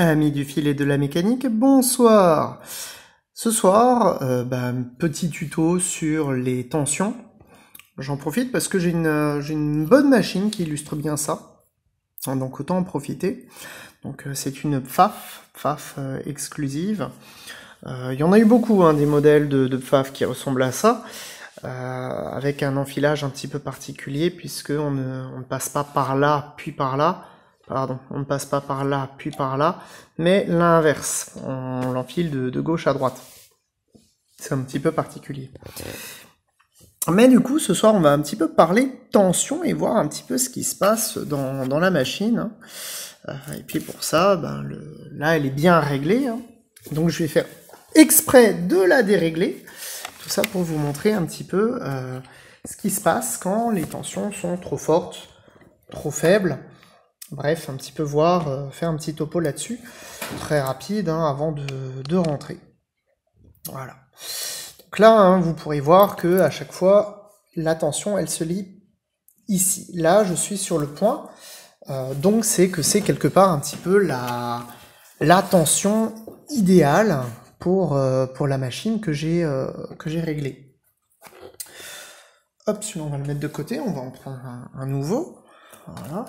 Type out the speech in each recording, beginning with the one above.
Amis du fil et de la mécanique, bonsoir. Ce soir, petit tuto sur les tensions. J'en profite parce que j'ai une bonne machine qui illustre bien ça. Donc autant en profiter. Donc c'est une PFAF exclusive. Il y en a eu beaucoup, des modèles de PFAF qui ressemblent à ça, avec un enfilage un petit peu particulier puisque on ne passe pas par là puis par là. Pardon, on ne passe pas par là, puis par là, mais l'inverse. On l'enfile de gauche à droite. C'est un petit peu particulier. Mais du coup, ce soir, on va un petit peu parler tension et voir un petit peu ce qui se passe dans la machine. Et puis pour ça, là, elle est bien réglée. Donc je vais faire exprès de la dérégler. Tout ça pour vous montrer un petit peu ce qui se passe quand les tensions sont trop fortes, trop faibles. Bref, un petit peu voir, faire un petit topo là-dessus, très rapide, avant de rentrer. Voilà. Donc là, vous pourrez voir que à chaque fois, la tension, elle se lie ici. Là, je suis sur le point, donc c'est quelque part un petit peu la tension idéale pour la machine que j'ai réglée. Hop, celui-là, on va le mettre de côté, on va en prendre un nouveau. Voilà.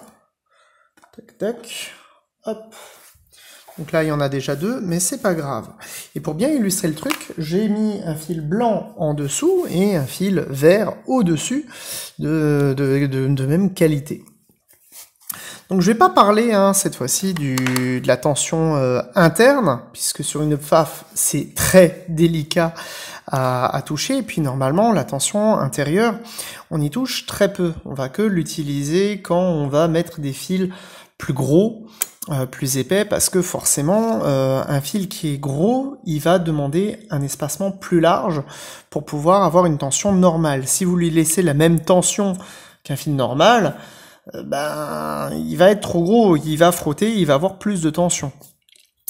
Tac, tac, hop. Donc là, il y en a déjà deux, mais c'est pas grave. Et pour bien illustrer le truc, j'ai mis un fil blanc en dessous et un fil vert au-dessus de même qualité. Donc je vais pas parler cette fois-ci de la tension interne, puisque sur une PFAF, c'est très délicat à toucher. Et puis normalement, la tension intérieure, on y touche très peu. On va que l'utiliser quand on va mettre des fils plus gros, plus épais, parce que forcément, un fil qui est gros, il va demander un espacement plus large pour pouvoir avoir une tension normale. Si vous lui laissez la même tension qu'un fil normal, il va être trop gros, il va frotter, il va avoir plus de tension.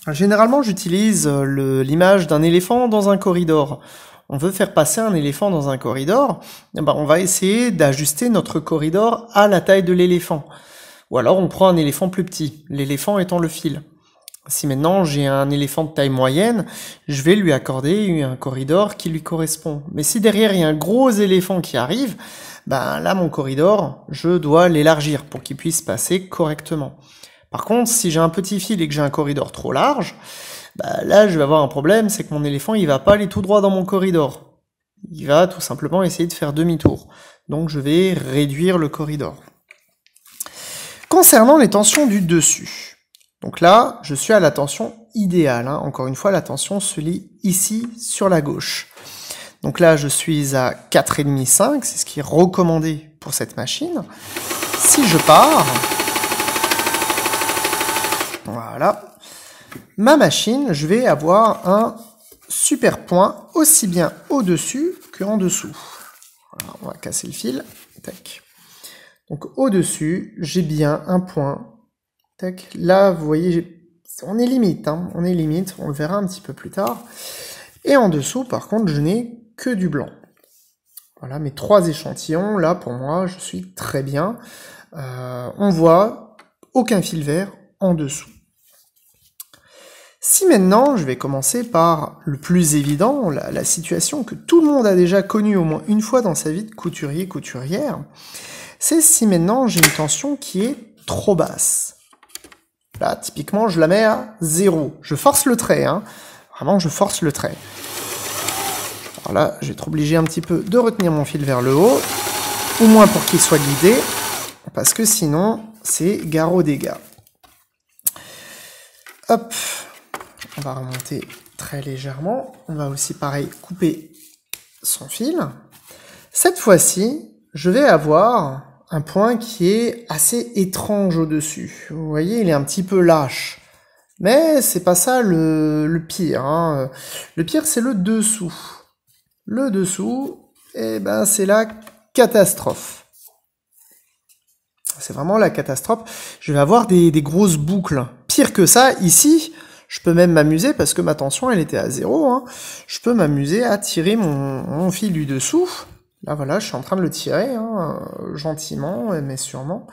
Généralement, j'utilise l'image d'un éléphant dans un corridor. On veut faire passer un éléphant dans un corridor, on va essayer d'ajuster notre corridor à la taille de l'éléphant. Ou alors on prend un éléphant plus petit, l'éléphant étant le fil. Si maintenant j'ai un éléphant de taille moyenne, je vais lui accorder un corridor qui lui correspond. Mais si derrière il y a un gros éléphant qui arrive, là mon corridor, je dois l'élargir pour qu'il puisse passer correctement. Par contre, si j'ai un petit fil et que j'ai un corridor trop large, là je vais avoir un problème, c'est que mon éléphant il va pas aller tout droit dans mon corridor. Il va tout simplement essayer de faire demi-tour. Donc je vais réduire le corridor. Concernant les tensions du dessus, donc là, je suis à la tension idéale. Encore une fois, la tension se lie ici, sur la gauche. Donc là, je suis à 4,5, 5, c'est ce qui est recommandé pour cette machine. Si je pars, voilà, ma machine, je vais avoir un super point, aussi bien au-dessus qu'en dessous. Voilà, on va casser le fil, tac. Donc au-dessus, j'ai bien un point. Tac. Là, vous voyez, on est limite, on est limite, on le verra un petit peu plus tard. Et en dessous, par contre, je n'ai que du blanc. Voilà, mes trois échantillons, là, pour moi, je suis très bien. On voit aucun fil vert en dessous. Si maintenant, je vais commencer par le plus évident, la situation que tout le monde a déjà connue au moins une fois dans sa vie de couturier-couturière, c'est si maintenant j'ai une tension qui est trop basse. Là, typiquement, je la mets à 0. Je force le trait, Vraiment, je force le trait. Alors là, je vais être obligé un petit peu de retenir mon fil vers le haut, au moins pour qu'il soit guidé, parce que sinon, c'est gare aux dégâts. Hop, on va remonter très légèrement. On va aussi, pareil, couper son fil. Cette fois-ci, je vais avoir un point qui est assez étrange au-dessus. Vous voyez, il est un petit peu lâche. Mais c'est pas ça le pire. Le pire, c'est le dessous. Le dessous, c'est la catastrophe. C'est vraiment la catastrophe. Je vais avoir des grosses boucles. Pire que ça, ici, je peux même m'amuser, parce que ma tension, elle était à 0. Je peux m'amuser à tirer mon fil du dessous. Là, voilà, je suis en train de le tirer, gentiment, mais sûrement.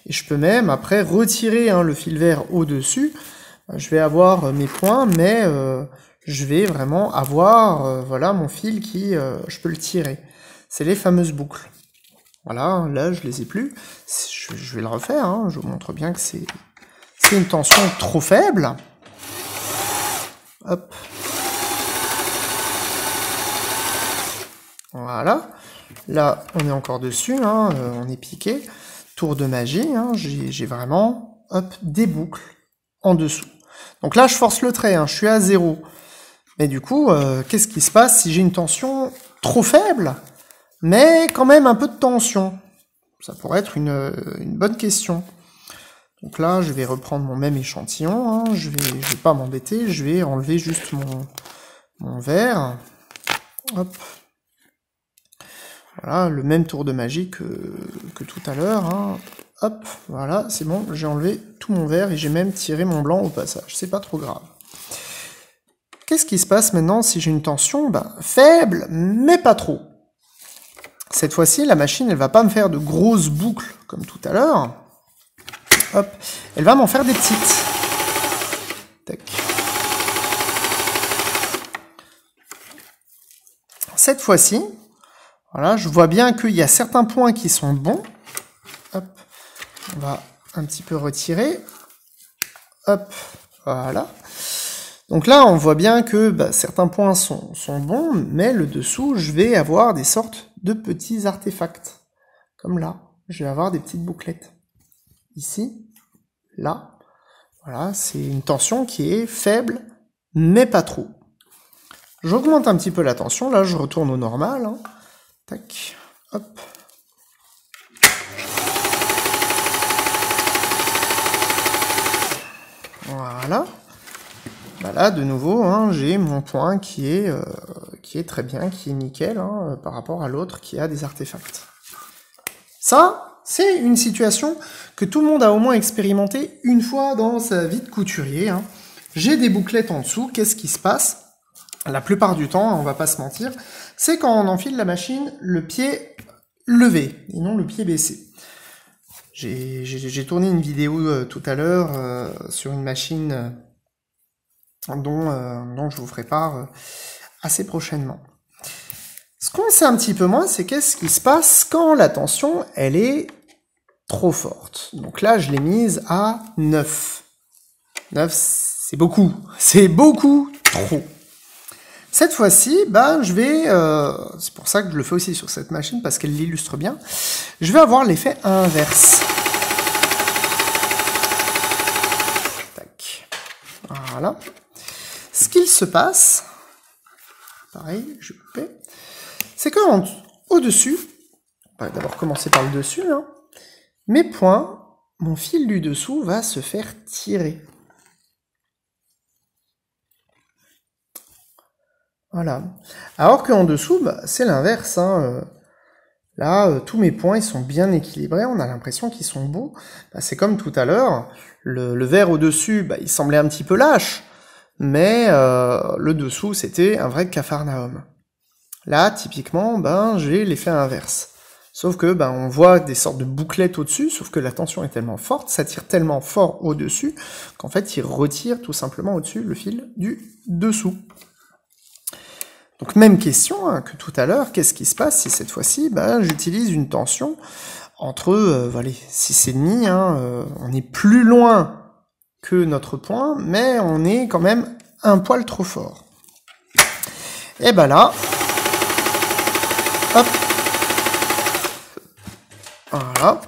Et je peux même, après, retirer le fil vert au-dessus, je vais avoir mes points, mais je vais vraiment avoir voilà, mon fil qui, je peux le tirer. C'est les fameuses boucles. Voilà, là je les ai plus. Je vais le refaire, hein. Je vous montre bien que c'est une tension trop faible. Hop. Voilà. Là, on est encore dessus, hein, on est piqué. Tour de magie, hein, j'ai vraiment hop, des boucles en dessous. Donc là, je force le trait, hein, je suis à 0. Mais du coup, qu'est-ce qui se passe si j'ai une tension trop faible, mais quand même un peu de tension? Ça pourrait être une bonne question. Donc là, je vais reprendre mon même échantillon, hein, je vais pas m'embêter, je vais enlever juste mon verre. Hop. Voilà, le même tour de magie que tout à l'heure. Hein. Hop, voilà, c'est bon, j'ai enlevé tout mon verre et j'ai même tiré mon blanc au passage. C'est pas trop grave. Qu'est-ce qui se passe maintenant si j'ai une tension faible, mais pas trop? Cette fois-ci, la machine, elle va pas me faire de grosses boucles comme tout à l'heure. Hop, elle va m'en faire des petites. Tac. Cette fois-ci, voilà, je vois bien qu'il y a certains points qui sont bons. Hop, on va un petit peu retirer. Hop, voilà. Donc là, on voit bien que certains points sont bons, mais le dessous, je vais avoir des sortes de petits artefacts. Comme là, je vais avoir des petites bouclettes. Ici, là. Voilà, c'est une tension qui est faible, mais pas trop. J'augmente un petit peu la tension, là je retourne au normal. Hein. Tac, hop. Voilà. Là, de nouveau, hein, j'ai mon point qui est très bien, qui est nickel, hein, par rapport à l'autre qui a des artefacts. Ça, c'est une situation que tout le monde a au moins expérimenté une fois dans sa vie de couturier. Hein. J'ai des bouclettes en dessous, qu'est-ce qui se passe? La plupart du temps, on va pas se mentir, c'est quand on enfile la machine, le pied levé, et non le pied baissé. J'ai tourné une vidéo tout à l'heure sur une machine dont je vous ferai part assez prochainement. Ce qu'on sait un petit peu moins, c'est qu'est-ce qui se passe quand la tension, elle est trop forte. Donc là, je l'ai mise à 9. 9, c'est beaucoup trop. Cette fois-ci, je vais, c'est pour ça que je le fais aussi sur cette machine, parce qu'elle l'illustre bien, je vais avoir l'effet inverse. Tac. Voilà. Ce qu'il se passe, pareil, je vais c'est que au-dessus, on va d'abord commencer par le dessus, hein, mes points, mon fil du dessous va se faire tirer. Voilà. Alors qu'en dessous, c'est l'inverse. Hein. Là, tous mes points, ils sont bien équilibrés, on a l'impression qu'ils sont beaux. C'est comme tout à l'heure, le verre au-dessus, il semblait un petit peu lâche, mais le dessous, c'était un vrai capharnaüm. Là, typiquement, j'ai l'effet inverse. Sauf que, on voit des sortes de bouclettes au-dessus, sauf que la tension est tellement forte, ça tire tellement fort au-dessus, qu'en fait, il retire tout simplement au-dessus le fil du dessous. Donc, même question hein, que tout à l'heure, qu'est-ce qui se passe si cette fois-ci, j'utilise une tension entre, 6,5, hein, on est plus loin que notre point, mais on est quand même un poil trop fort. Et là, hop, voilà,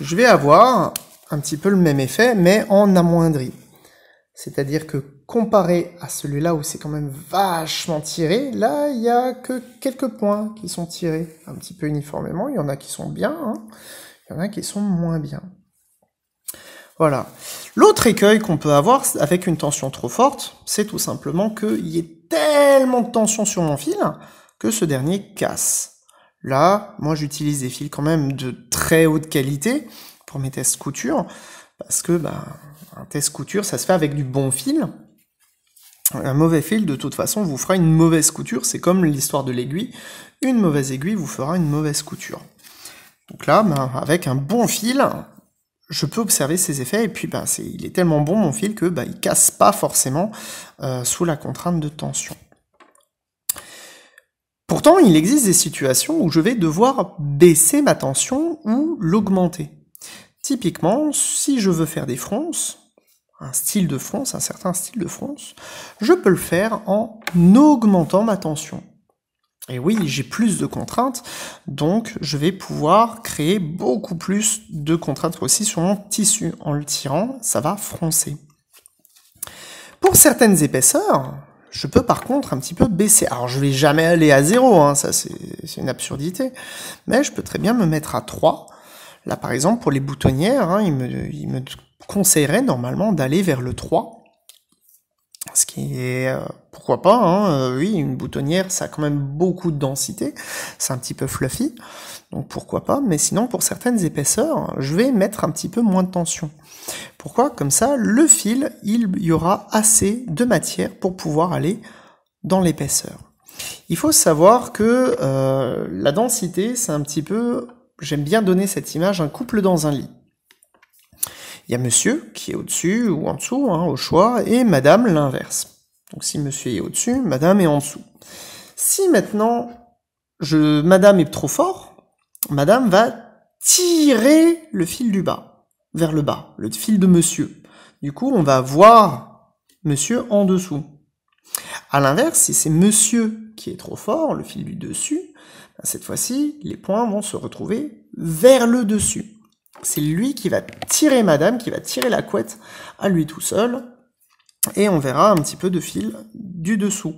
je vais avoir un petit peu le même effet, mais en amoindri. C'est-à-dire que comparé à celui-là où c'est quand même vachement tiré, là, il n'y a que quelques points qui sont tirés un petit peu uniformément. Il y en a qui sont bien, hein, il y en a qui sont moins bien. Voilà. L'autre écueil qu'on peut avoir avec une tension trop forte, c'est tout simplement qu'il y ait tellement de tension sur mon fil que ce dernier casse. Là, moi j'utilise des fils quand même de très haute qualité pour mes tests couture, parce que un test couture, ça se fait avec du bon fil. Un mauvais fil, de toute façon, vous fera une mauvaise couture. C'est comme l'histoire de l'aiguille. Une mauvaise aiguille vous fera une mauvaise couture. Donc là, avec un bon fil, je peux observer ces effets, et puis ben, il est tellement bon mon fil que ben, il casse pas forcément sous la contrainte de tension. Pourtant, il existe des situations où je vais devoir baisser ma tension ou l'augmenter. Typiquement, si je veux faire des fronces, un certain style de fronce, je peux le faire en augmentant ma tension. Et oui, j'ai plus de contraintes, donc je vais pouvoir créer beaucoup plus de contraintes aussi sur mon tissu. En le tirant, ça va froncer. Pour certaines épaisseurs, je peux par contre un petit peu baisser. Alors je vais jamais aller à 0, hein, ça c'est une absurdité, mais je peux très bien me mettre à 3. Là par exemple, pour les boutonnières, hein, il me conseillerait normalement d'aller vers le 3. Ce qui est, pourquoi pas, hein, oui, une boutonnière, ça a quand même beaucoup de densité, c'est un petit peu fluffy, donc pourquoi pas, mais sinon pour certaines épaisseurs, je vais mettre un petit peu moins de tension. Pourquoi? Comme ça, le fil, il y aura assez de matière pour pouvoir aller dans l'épaisseur. Il faut savoir que la densité, c'est un petit peu, j'aime bien donner cette image, un couple dans un lit. Il y a monsieur qui est au-dessus ou en dessous, hein, au choix, et madame l'inverse. Donc si monsieur est au-dessus, madame est en dessous. Si maintenant, madame est trop fort, madame va tirer le fil du bas, vers le bas, le fil de monsieur. Du coup, on va voir monsieur en dessous. À l'inverse, si c'est monsieur qui est trop fort, le fil du dessus, cette fois-ci, les points vont se retrouver vers le dessus. C'est lui qui va tirer madame, qui va tirer la couette à lui tout seul, et on verra un petit peu de fil du dessous.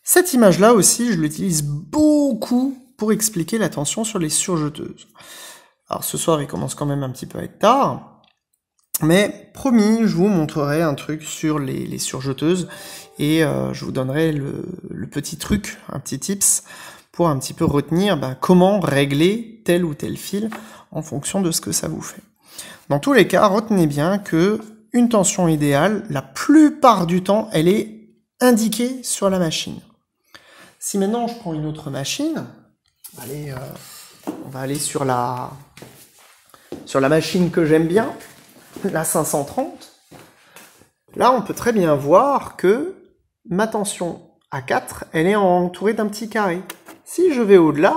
Cette image-là aussi, je l'utilise beaucoup pour expliquer la tension sur les surjeteuses. Alors ce soir, il commence quand même un petit peu à être tard, mais promis, je vous montrerai un truc sur les surjeteuses, et je vous donnerai le petit truc, un petit tips, pour un petit peu retenir comment régler tel ou tel fil en fonction de ce que ça vous fait. Dans tous les cas, retenez bien que une tension idéale, la plupart du temps, elle est indiquée sur la machine. Si maintenant je prends une autre machine, allez, on va aller sur la machine que j'aime bien, la 530. Là, on peut très bien voir que ma tension à 4, elle est entourée d'un petit carré. Si je vais au-delà,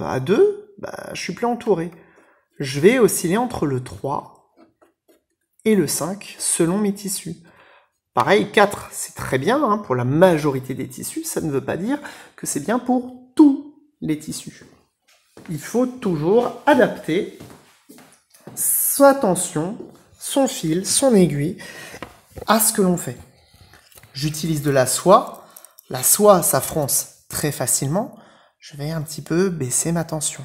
à 2, je suis plus entouré. Je vais osciller entre le 3 et le 5 selon mes tissus. Pareil, 4, c'est très bien hein, pour la majorité des tissus, ça ne veut pas dire que c'est bien pour tous les tissus. Il faut toujours adapter sa tension, son fil, son aiguille à ce que l'on fait. J'utilise de la soie. La soie, ça fronce très facilement. Je vais un petit peu baisser ma tension.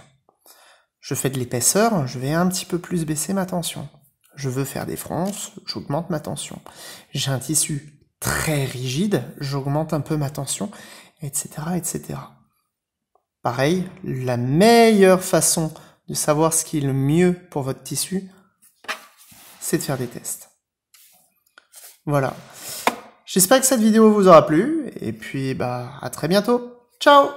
Je fais de l'épaisseur, je vais un petit peu plus baisser ma tension. Je veux faire des fronces, j'augmente ma tension. J'ai un tissu très rigide, j'augmente un peu ma tension, etc., etc. Pareil, la meilleure façon de savoir ce qui est le mieux pour votre tissu, c'est de faire des tests. Voilà. J'espère que cette vidéo vous aura plu, et puis à très bientôt. Ciao!